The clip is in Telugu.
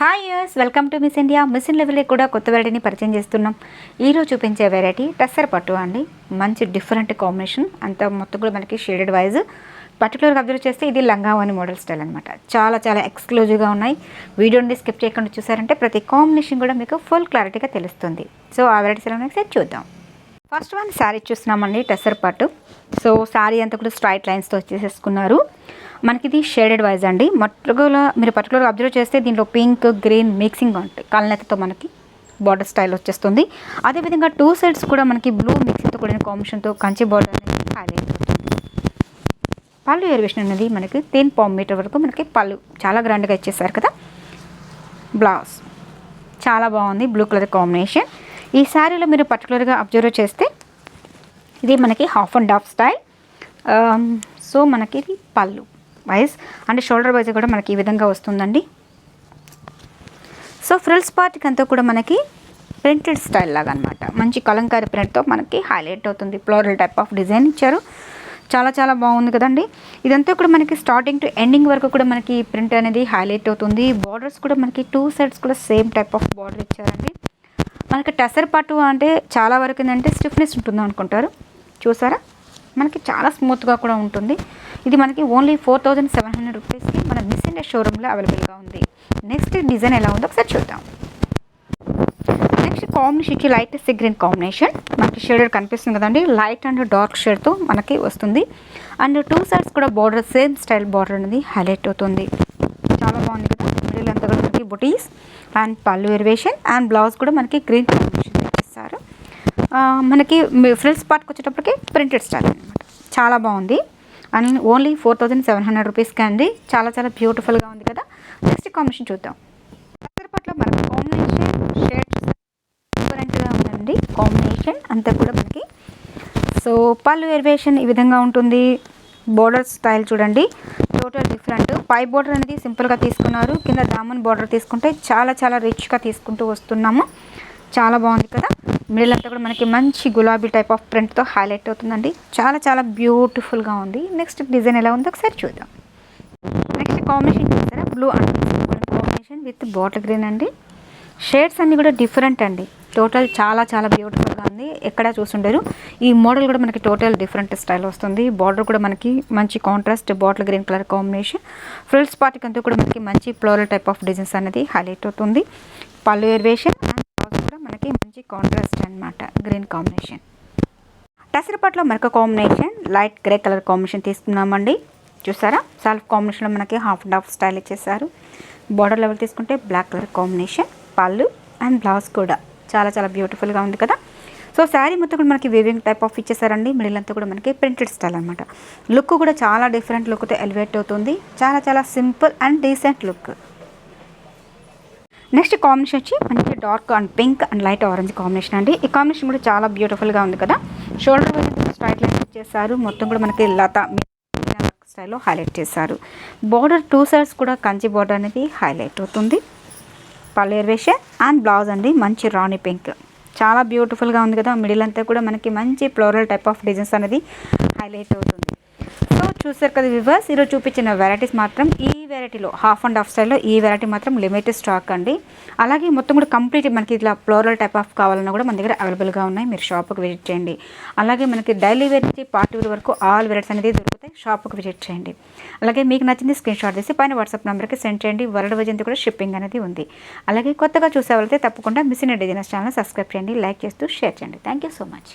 Hi guys, welcome to Miss India. Mission లెవెల్లో కూడా కొత్త వెరైటీని పరిచయం చేస్తున్నాం. ఈరోజు చూపించే వెరైటీ టస్సర్ పట్టు అండి. మంచి డిఫరెంట్ కాంబినేషన్, అంత మొత్తం కూడా మనకి షేడెడ్ వైజ్. పర్టికులర్గా అబ్జర్వ్ చేస్తే ఇది లంగావాణి మోడల్ స్టైల్ అనమాట. చాలా చాలా ఎక్స్క్లూజివ్గా ఉన్నాయి. వీడియోని స్కిప్ చేయకుండా చూసారంటే ప్రతి కాంబినేషన్ కూడా మీకు ఫుల్ క్లారిటీగా తెలుస్తుంది. సో ఆ వెరైటీస్ ఎలా ఒకసారి చూద్దాం. ఫస్ట్ వన్ శారీ చూస్తున్నామండి, టస్సర్ పట్టు. సో శారీ అంతా కూడా స్ట్రైట్ లైన్స్తో వచ్చేసేసుకున్నారు. మనకి ఇది షేడెడ్ వైజ్ అండి. మీరు పర్టికులర్గా అబ్జర్వ్ చేస్తే దీంట్లో పింక్ గ్రీన్ మిక్సింగ్ ఉంటుంది. కళ్ళనెత్తతో మనకి బార్డర్ స్టైల్ వచ్చేస్తుంది. అదేవిధంగా టూ సైడ్స్ కూడా మనకి బ్లూ మిక్సింగ్తో కూడిన కాంబినేషన్తో కంచి బార్డర్ అనేది హైలైట్ అవుతుంది. పళ్ళు ఎరివేషన్ అనేది మనకి 10 మీటర్ వరకు మనకి పళ్ళు చాలా గ్రాండ్గా ఇచ్చేసారు కదా. బ్లౌజ్ చాలా బాగుంది, బ్లూ కలర్ కాంబినేషన్. ఈ శారీలో మీరు పర్టికులర్గా అబ్జర్వ్ చేస్తే ఇది మనకి half and half style. So మనకి ఇది పళ్ళు వైజ్ అండ్ షోల్డర్ వైజ్ కూడా మనకి ఈ విధంగా వస్తుందండి. సో ఫ్రిల్స్ పార్ట్కి అంతా కూడా మనకి ప్రింటెడ్ స్టైల్ లాగా అనమాట. మంచి కలంకారీ ప్రింట్తో మనకి హైలైట్ అవుతుంది. ఫ్లోరల్ టైప్ ఆఫ్ డిజైన్ ఇచ్చారు. చాలా చాలా బాగుంది కదండి. ఇదంతా కూడా మనకి స్టార్టింగ్ టు ఎండింగ్ వరకు కూడా మనకి ప్రింట్ అనేది హైలైట్ అవుతుంది. బార్డర్స్ కూడా మనకి టూ సైడ్స్ కూడా సేమ్ టైప్ ఆఫ్ బార్డర్ ఇచ్చారండి. మనకి టసర్ పట్టు అంటే చాలా వరకు ఏంటంటే స్టిఫ్నెస్ ఉంటుంది అనుకుంటారు. చూసారా, మనకి చాలా స్మూత్గా కూడా ఉంటుంది. ఇది మనకి ఓన్లీ 4700 రూపీస్కి మన మిస్ ఇండియా షోరూంలో అవైలబుల్గా ఉంది. నెక్స్ట్ డిజైన్ ఎలా ఉందో ఒకసారి చూద్దాం. నెక్స్ట్ కాంబినేషన్కి లైట్ సీ గ్రీన్ కాంబినేషన్ మనకి షేడెడ్ కనిపిస్తుంది కదండి. లైట్ అండ్ డార్క్ షేడ్తో మనకి వస్తుంది. అండ్ టూ సైడ్స్ కూడా బార్డర్ సేమ్ స్టైల్ బార్డర్ అనేది హైలైట్ అవుతుంది. చాలా బాగుంది కదా. మిడిల్ అంతా కూడా మనకి బుటీస్ అండ్ పళ్ళు ఎరివేషన్ అండ్ బ్లౌజ్ కూడా మనకి గ్రీన్ కాంబినేషన్ ఇస్తారు. మనకి ఫ్రిల్స్ పార్ట్కి వచ్చేటప్పటికి ప్రింటెడ్ స్టైల్ అనమాట. చాలా బాగుంది. అండ్ ఓన్లీ 4700 రూపీస్కి అండి. చాలా చాలా బ్యూటిఫుల్గా ఉంది కదా. నెక్స్ట్ కాంబినేషన్ చూద్దాం. పట్ల మనకి కాంబినేషన్ షేడ్స్ డిఫరెంట్గా ఉందండి. కాంబినేషన్ అంతా కూడా మనకి సో పళ్ళు ఎరివేషన్ ఈ విధంగా ఉంటుంది. బోర్డర్ స్టైల్ చూడండి, టోటల్ డిఫరెంట్. పై బోర్డర్ అనేది సింపుల్గా తీసుకున్నారు. కింద దామన్ బోర్డర్ తీసుకుంటే చాలా చాలా రిచ్గా తీసుకుంటూ వస్తున్నాము. చాలా బాగుంది కదా. మిడిల్ అంతా కూడా మనకి మంచి గులాబీ టైప్ ఆఫ్ ప్రింట్తో హైలైట్ అవుతుందండి. చాలా చాలా బ్యూటిఫుల్గా ఉంది. నెక్స్ట్ డిజైన్ ఎలా ఉందో ఒకసారి చూద్దాం. నెక్స్ట్ కాంబినేషన్ చూసారా, blue and combination with bottle green అండి. షేడ్స్ అన్నీ కూడా డిఫరెంట్ అండి. టోటల్ చాలా చాలా బ్యూటిఫుల్గా ఉంది. ఎక్కడ చూస్తుంటారు. ఈ మోడల్ కూడా మనకి టోటల్ డిఫరెంట్ స్టైల్ వస్తుంది. బార్డర్ కూడా మనకి మంచి contrast bottle green colour combination. Frills పార్ట్కి అంతా కూడా మనకి మంచి ఫ్లోరల్ టైప్ ఆఫ్ డిజైన్స్ అనేది హైలైట్ అవుతుంది. పళ్ళు ఎరివేషన్ అండ్ బ్లౌజ్ కూడా మనకి మంచి కాంట్రాస్ట్ అనమాట, గ్రీన్ కాంబినేషన్. టసర్ పట్టులో మరొక combination light grey colour combination తీసుకున్నామండి. చూసారా, సెల్ఫ్ కాంబినేషన్లో మనకి హాఫ్ అండ్ హాఫ్ స్టైల్ ఇచ్చేసారు. బార్డర్ లెవెల్ తీసుకుంటే బ్లాక్ కలర్ కాంబినేషన్. పళ్ళు అండ్ బ్లౌజ్ కూడా చాలా చాలా బ్యూటిఫుల్గా ఉంది కదా. సో శారీ మొత్తం కూడా మనకి వీవింగ్ టైప్ ఆఫ్ ఇచ్చేసారండి. మిడిల్ అంతా కూడా మనకి ప్రింటెడ్ స్టైల్ అనమాట. లుక్ కూడా చాలా డిఫరెంట్ లుక్తో ఎలివేట్ అవుతుంది. చాలా చాలా simple and decent look. Next combination వచ్చి మనకి dark and pink and light orange combination అండి. ఈ కాంబినేషన్ కూడా చాలా బ్యూటిఫుల్గా ఉంది కదా. షోల్డర్ వైజ్ స్ట్రైట్ లైన్ చేశారు. మొత్తం కూడా మనకి లతా స్టైల్లో హైలైట్ చేశారు. బార్డర్ టూ సైడ్స్ కూడా కంచి బార్డర్ అనేది హైలైట్ అవుతుంది. పళ్ళు ఎరివేషన్ అండ్ బ్లౌజ్ అండి మంచి రాణి పింక్. చాలా బ్యూటిఫుల్గా ఉంది కదా. మిడిల్ అంతా కూడా మనకి మంచి ఫ్లోరల్ టైప్ ఆఫ్ డిజైన్స్ అనేది హైలైట్ అవుతుంది. సో చూసారు కదా వ్యూవర్స్, ఈరోజు చూపించిన వెరైటీస్ మాత్రం ఈ వెరైటీలో హాఫ్ అండ్ హాఫ్ స్టైల్లో ఈ వెరైటీ మాత్రం లిమిటెడ్ స్టాక్ అండి. అలాగే మొత్తం కూడా కంప్లీట్ మనకి ఇట్లా ఫ్లోరల్ టైప్ ఆఫ్ కావాలన్నా కూడా మన దగ్గర అవైలబుల్గా ఉన్నాయి. మీరు షాప్కి విజిట్ చేయండి. అలాగే మనకి డైలీ వేర్ నుంచి పార్టీ వేర్ వరకు ఆల్ వెరైటీస్ అనేది దొరుకుతాయి. షాప్కి విజిట్ చేయండి. అలాగే మీకు నచ్చింది స్క్రీన్ షాట్ చేసి పైన వాట్సాప్ నెంబర్కి సెండ్ చేయండి. వరల్డ్ వైజ్ అంతా కూడా షిప్పింగ్ అనేది ఉంది. అలాగే కొత్తగా చూసే వాళ్ళైతే తప్పకుండా miss India designers channel subscribe చేయండి, లైక్ చేస్తూ షేర్ చేయండి. Thank you so much.